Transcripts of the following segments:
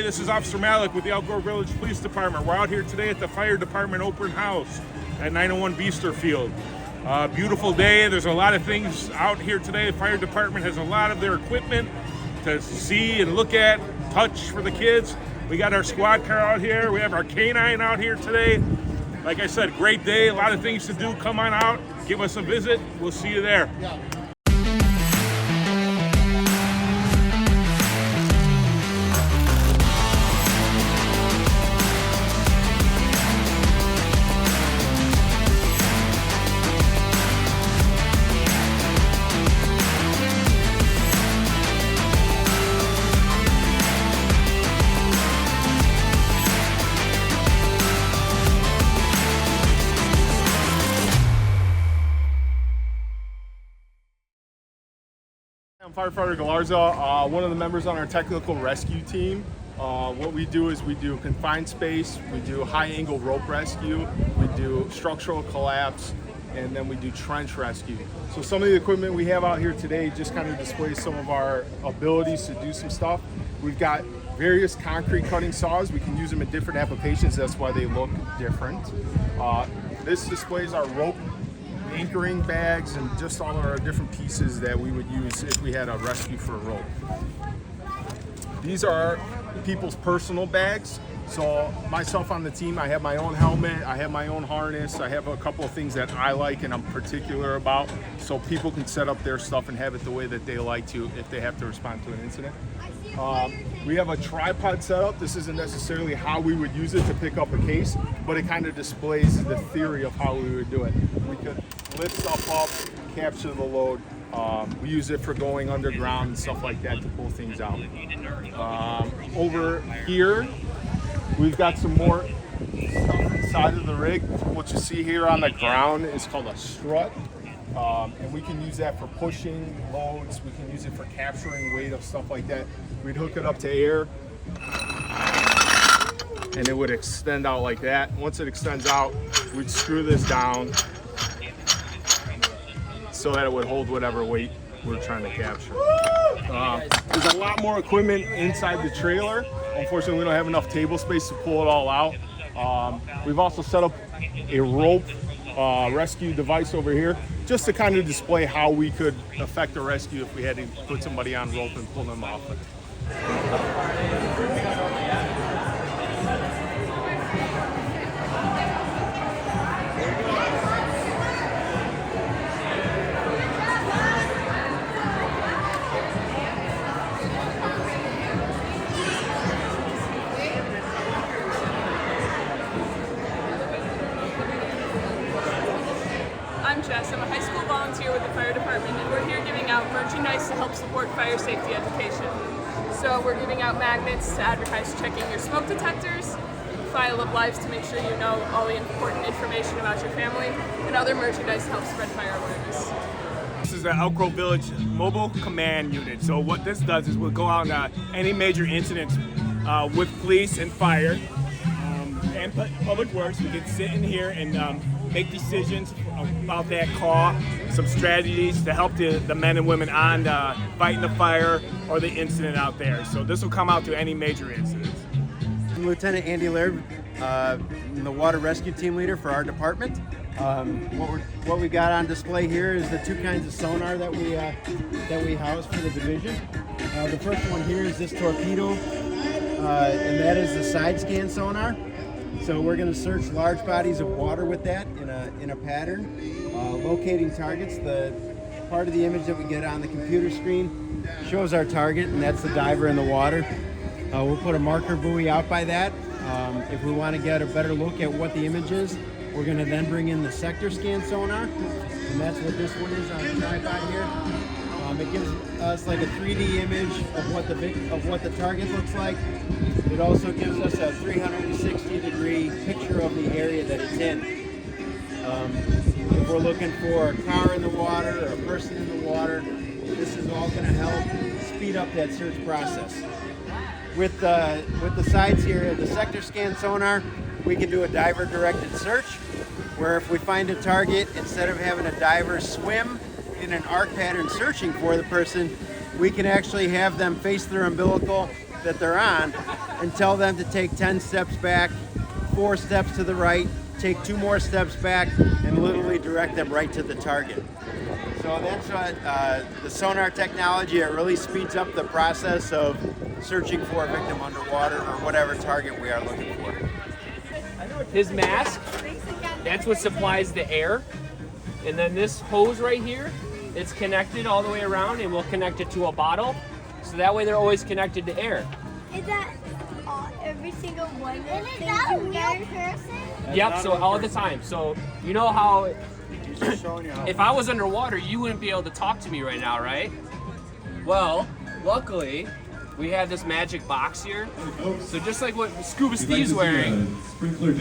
this is Officer Malik with the Elk Grove Village Police Department. We're out here today at the Fire Department open house at 901 Beaster Field. Beautiful day. There's a lot of things out here today. The Fire Department has a lot of their equipment to see and look at, touch for the kids. We got our squad car out here. We have our canine out here today. Like I said, great day. A lot of things to do. Come on out. Give us a visit. We'll see you there. I'm Firefighter Galarza, one of the members on our technical rescue team. What we do is we do confined space, we do high angle rope rescue, we do structural collapse, and then we do trench rescue. So some of the equipment we have out here today just kind of displays some of our abilities to do some stuff. We've got various concrete cutting saws. We can use them in different applications. That's why they look different. This displays our rope anchoring bags and just all of our different pieces that we would use if we had a rescue for a rope. These are people's personal bags. So myself on the team, I have my own helmet, I have my own harness, I have a couple of things that I like and I'm particular about, so people can set up their stuff and have it the way that they like to if they have to respond to an incident. We have a tripod setup. This isn't necessarily how we would use it to pick up a case, but it kind of displays the theory of how we would do it. We could lift stuff up, capture the load. We use it for going underground and stuff like that to pull things out. Over here, we've got some more stuff inside of the rig. What you see here on the ground is called a strut. And we can use that for pushing loads. We can use it for capturing weight of stuff like that. We'd hook it up to air and it would extend out like that. Once it extends out, we'd screw this down so that it would hold whatever weight we're trying to capture. There's a lot more equipment inside the trailer. Unfortunately, we don't have enough table space to pull it all out. We've also set up a rope rescue device over here just to kind of display how we could affect a rescue if we had to put somebody on rope and pull them off. I'm Jess. I'm a high school volunteer with the fire department, and we're here giving out merchandise to help support fire safety education. So we're giving out magnets to advertise checking your smoke detectors, file of lives to make sure you know all the important information about your family, and other merchandise to help spread fire awareness. This is the Elk Grove Village Mobile Command Unit. So what this does is we'll go out on any major incidents with police and fire and public works. We can sit in here and make decisions about that call, some strategies to help the men and women on fighting the fire or the incident out there. So this will come out to any major incidents. I'm Lieutenant Andy Laird, I'm the water rescue team leader for our department. What we got on display here is the two kinds of sonar that we house for the division. The first one here is this torpedo, and that is the side scan sonar. So we're going to search large bodies of water with that in a pattern, locating targets. The part of the image that we get on the computer screen shows our target, and that's the diver in the water. We'll put a marker buoy out by that. If we want to get a better look at what the image is, we're going to then bring in the sector scan sonar, and that's what this one is on the tripod here. It gives us like a 3D image of what the target looks like. It also gives us a 360-degree picture of the area that it's in. If we're looking for a car in the water or a person in the water, this is all going to help speed up that search process. With the sides here, the sector scan sonar, we can do a diver-directed search, where if we find a target, instead of having a diver swim in an arc pattern searching for the person, we can actually have them face their umbilical that they're on and tell them to take 10 steps back, 4 steps to the right, take 2 more steps back, and literally direct them right to the target. So that's what the sonar technology, it really speeds up the process of searching for a victim underwater or whatever target we are looking for. His mask, that's what supplies the air. And then this hose right here, it's connected all the way around, and we'll connect it to a bottle. So that way they're always connected to air. Is that every single one of the things a real person? Yep, so all the time. So you know how if I was underwater, you wouldn't be able to talk to me right now, right? Well, luckily, we have this magic box here. So just like what Scuba Steve's wearing,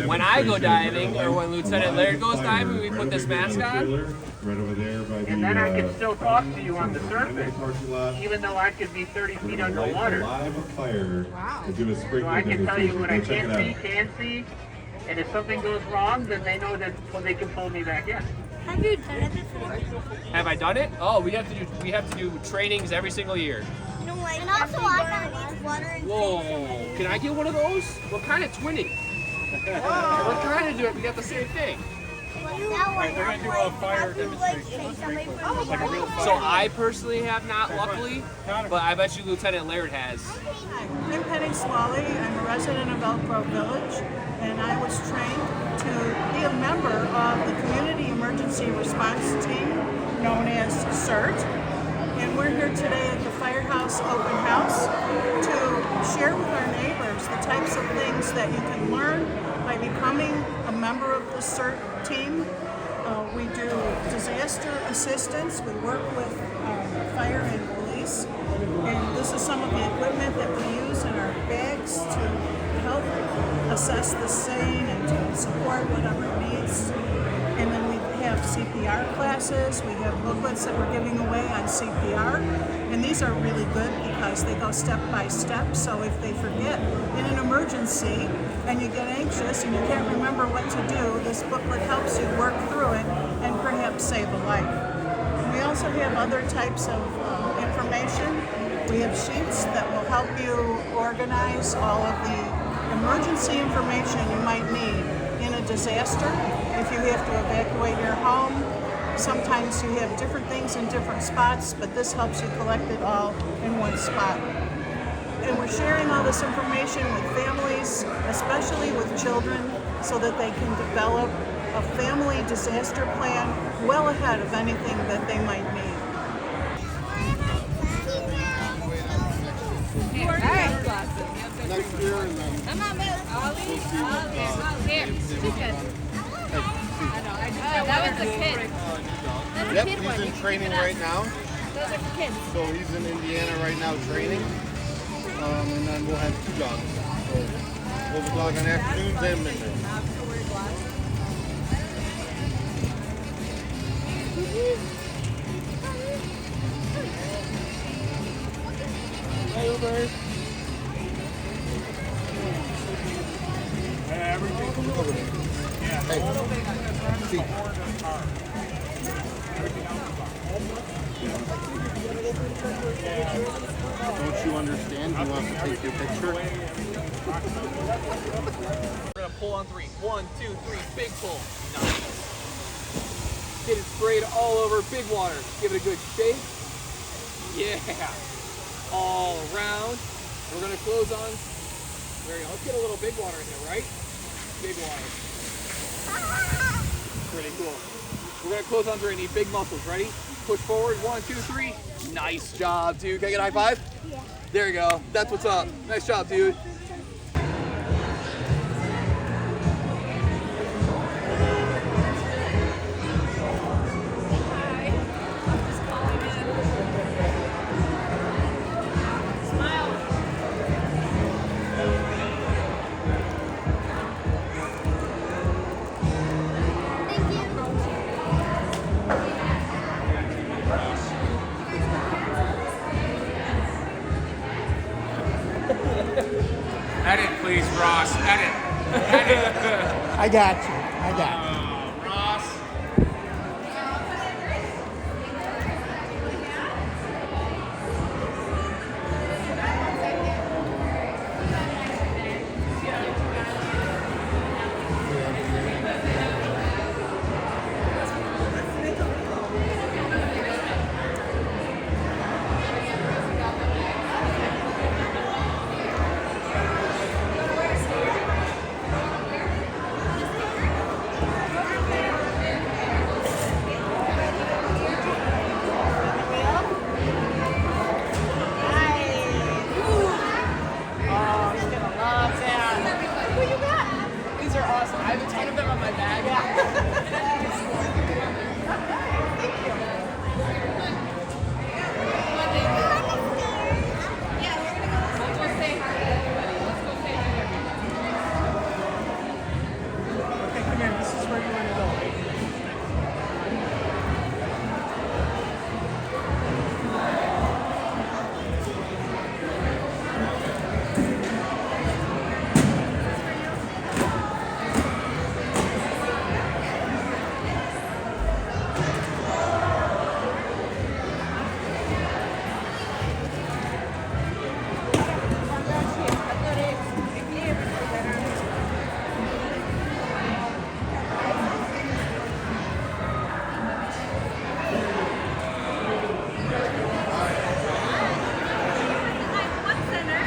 when I go diving or when Lieutenant Laird goes diving, we put this mask on. Right over there by the, And then I can still talk to you on the surface, lot. even though I could be 30 feet underwater. Live fire. Wow. To do a sprinkler So I can tell you what I demonstration. Go check can see, and if something goes wrong, then they know that they can pull me back in. Have you done it before? Have I done it? Oh, we have to do trainings every single year. You know, like, and also I got water and Whoa! Can I get one of those? We're kind of twinning. We're trying to do it. We got the same thing. They're gonna do a fire demonstration. So I personally have not, luckily, but I bet you Lieutenant Laird has. I'm Penny Swally. I'm a resident of Elk Grove Village, and I was trained to be a member of the Community Emergency Response Team, known as CERT. And we're here today at the Firehouse Open House to share with our neighbors the types of things that you can learn by becoming a member of the CERT team. We do disaster assistance. We work with fire and police. And this is some of the equipment that we use in our bags to help assess the scene and to support whatever it needs. And then we have CPR classes. We have booklets that we're giving away on CPR. And these are really good because they go step by step. So if they forget in an emergency and you get anxious and you can't remember what to do, this booklet helps you work through it and perhaps save a life. We also have other types of information. We have sheets that will help you organize all of the emergency information you might need in a disaster. If you have to evacuate your home, sometimes you have different things in different spots, but this helps you collect it all in one spot. And we're sharing all this information with families, especially with children, so that they can develop a family disaster plan well ahead of anything that they might need. Next year and then I'm not here. She's good. That was a kid. That's a yep, kid he's one. in training right now. Those are for kids. So he's in Indiana right now training. And then we'll have 2 dogs. So we'll have a dog on afternoons and midnight. Over. Don't you understand? He wants to take your picture. We're gonna pull on 3. 1, 2, 3. Big pull. Nice. Get it sprayed all over. Big water. Give it a good shake. Yeah. All around. We're gonna close on. There you go. Let's get a little big water in there, right? Big water. Pretty cool. We're gonna close on 3. Need big muscles. Ready? Push forward. 1, 2, 3. Nice job, dude. Can I get a high five? Yeah. There you go. That's what's up. Nice job, dude. Edit, please, Ross. Edit. I got you. I got you. Ross.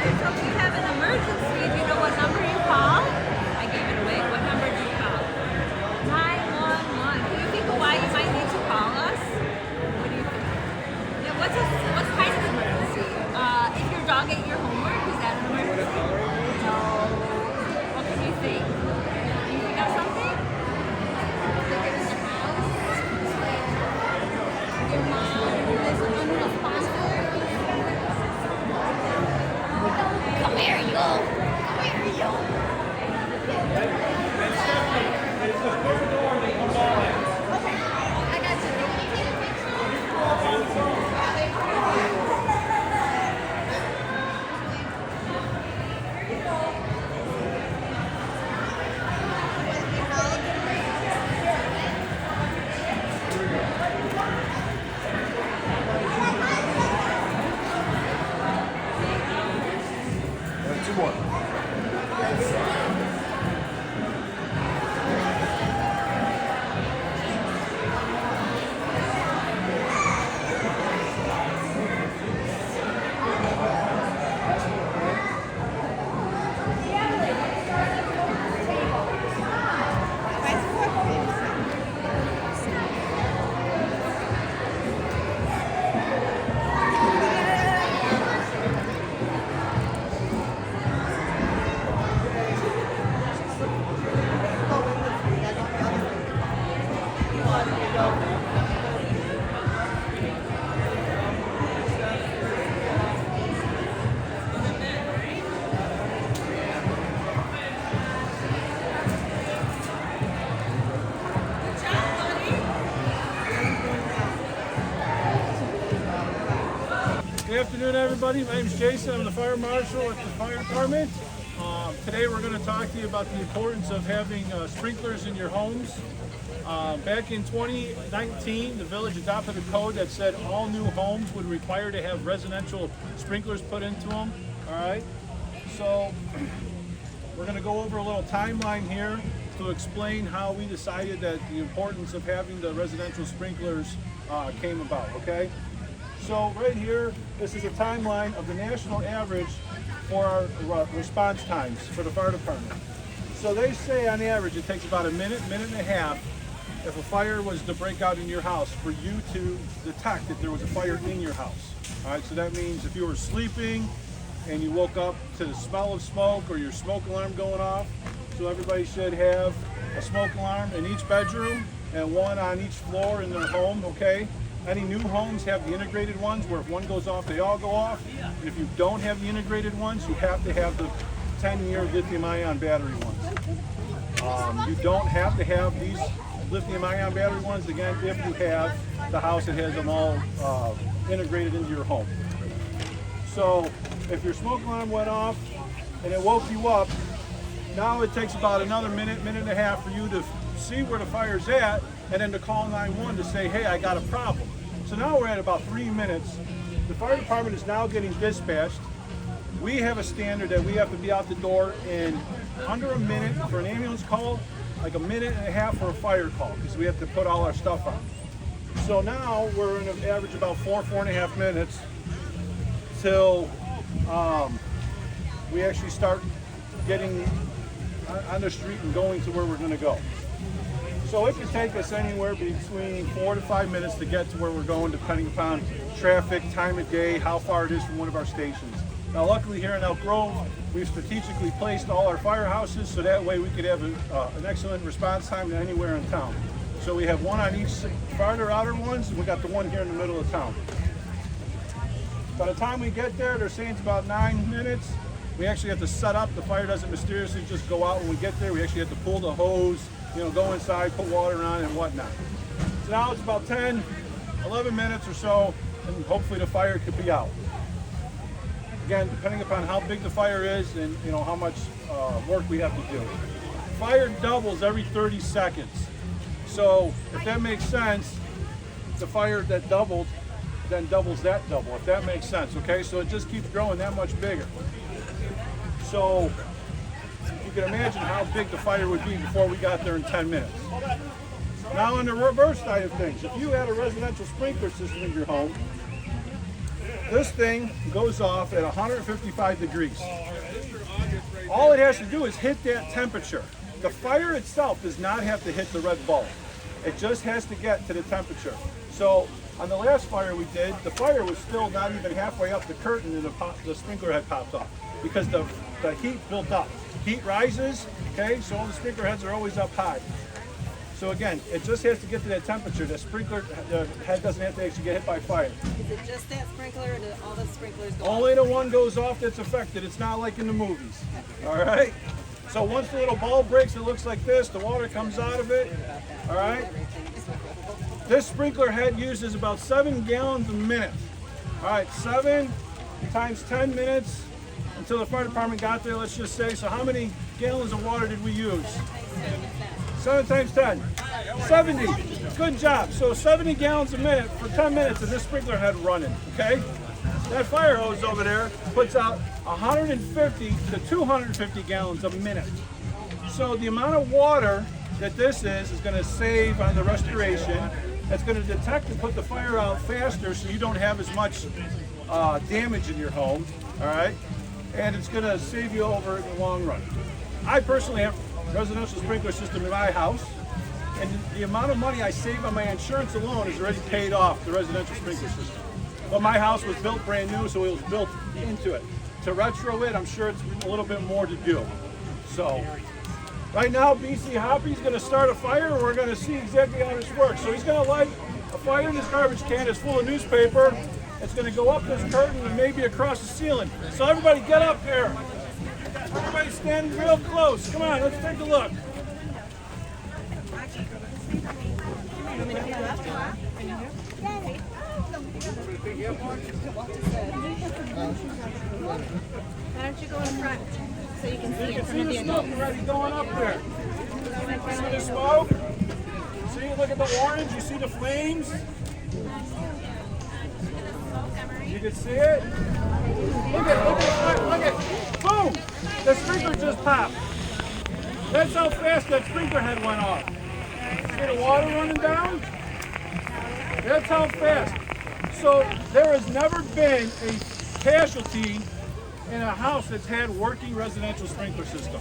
So if you have an emergency, do you know what number you call? I gave it away. What number do you call? 911. Can you think of why you might need to call us? What do you think? Yeah, what kind of emergency? If your dog ate your homework, is that an emergency? No. What can you think? Do you think of something? Your mom is unresponsible. Come here, you. Come here, you. Okay, I got Two more. Good afternoon, everybody. My name is Jason. I'm the fire marshal at the fire department. Today we're going to talk to you about the importance of having sprinklers in your homes. Back in 2019, the village adopted a code that said all new homes would require to have residential sprinklers put into them. All right. So we're going to go over a little timeline here to explain how we decided that the importance of having the residential sprinklers came about. Okay. So right here, this is a timeline of the national average for our response times for the fire department. So they say on average it takes about a minute, minute and a half if a fire was to break out in your house for you to detect that there was a fire in your house. All right, so that means if you were sleeping and you woke up to the smell of smoke or your smoke alarm going off, so everybody should have a smoke alarm in each bedroom and one on each floor in their home, okay? Any new homes have the integrated ones where if one goes off, they all go off. And if you don't have the integrated ones, you have to have the 10-year lithium-ion battery ones. You don't have to have these lithium-ion battery ones, again, if you have the house that has them all integrated into your home. So if your smoke alarm went off and it woke you up, now it takes about another minute, minute and a half for you to see where the fire's at and then to call 911 to say, hey, I got a problem. So now we're at about 3 minutes. The fire department is now getting dispatched. We have a standard that we have to be out the door in under a minute for an ambulance call, like a minute and a half for a fire call, because we have to put all our stuff on. So now we're in an average about 4.5 minutes till we actually start getting on the street and going to where we're going to go. So it could take us anywhere between 4 to 5 minutes to get to where we're going, depending upon traffic, time of day, how far it is from one of our stations. Now luckily here in Elk Grove, we've strategically placed all our firehouses so that way we could have an excellent response time to anywhere in town. So we have one on each farther outer ones, and we got the one here in the middle of town. By the time we get there, they're saying it's about 9 minutes. We actually have to set up. The fire doesn't mysteriously just go out when we get there. We actually have to pull the hose, go inside, put water on and whatnot. So now it's about 10, 11 minutes or so, and hopefully the fire could be out. Again, depending upon how big the fire is and how much work we have to do. Fire doubles every 30 seconds. So if that makes sense, the fire that doubled then doubles that double, if that makes sense, okay? So it just keeps growing that much bigger. So you can imagine how big the fire would be before we got there in 10 minutes. Now on the reverse side of things, if you had a residential sprinkler system in your home, this thing goes off at 155 degrees. All it has to do is hit that temperature. The fire itself does not have to hit the red bulb. It just has to get to the temperature. So on the last fire we did, the fire was still not even halfway up the curtain and the sprinkler had popped off because the heat built up. Heat rises, okay, so all the sprinkler heads are always up high. So again, it just has to get to that temperature. The sprinkler head doesn't have to actually get hit by fire. Is it just that sprinkler or do all the sprinklers go Only the one goes off that's affected. It's not like in the movies. All right? So once the little bulb breaks, it looks like this. The water comes out of it. All right? This sprinkler head uses about 7 gallons a minute. All right, 7 times 10 minutes until the fire department got there, let's just say. So how many gallons of water did we use? 7 times 10. 70. Good job. So 70 gallons a minute for 10 minutes of this sprinkler head running, okay? That fire hose over there puts out 150 to 250 gallons a minute. So the amount of water that this is going to save on the restoration. It's going to detect and put the fire out faster so you don't have as much damage in your home, all right? And it's going to save you over in the long run. I personally have a residential sprinkler system in my house, and the amount of money I save on my insurance alone is already paid off the residential sprinkler system. But my house was built brand new, so it was built into it. To retro it, I'm sure it's a little bit more to do. So, right now, BC Hoppy's going to start a fire, and we're going to see exactly how this works. So he's going to light a fire in this garbage can that's full of newspaper. It's going to go up this curtain and maybe across the ceiling. So everybody get up there. Everybody stand real close. Come on, let's take a look. Why don't you go in front so you can see You in can front see of the the smoke already going up there. See the smoke? See, look at the orange. You see the flames? You can see it? Look at, boom! The sprinkler just popped. That's how fast that sprinkler head went off. See the water running down? That's how fast. So there has never been a casualty in a house that's had working residential sprinkler system.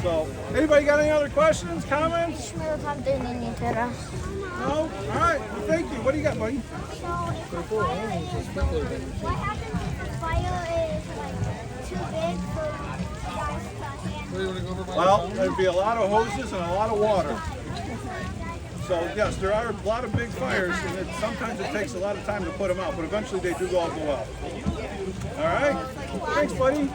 So, anybody got any other questions, comments? No? All right, well, thank you. What do you got, buddy? What happens if the fire is like too big for you guys to handle? Well, there'd be a lot of hoses and a lot of water. So yes, there are a lot of big fires, and sometimes it takes a lot of time to put them out, but eventually they do all go out. All right? Thanks, buddy.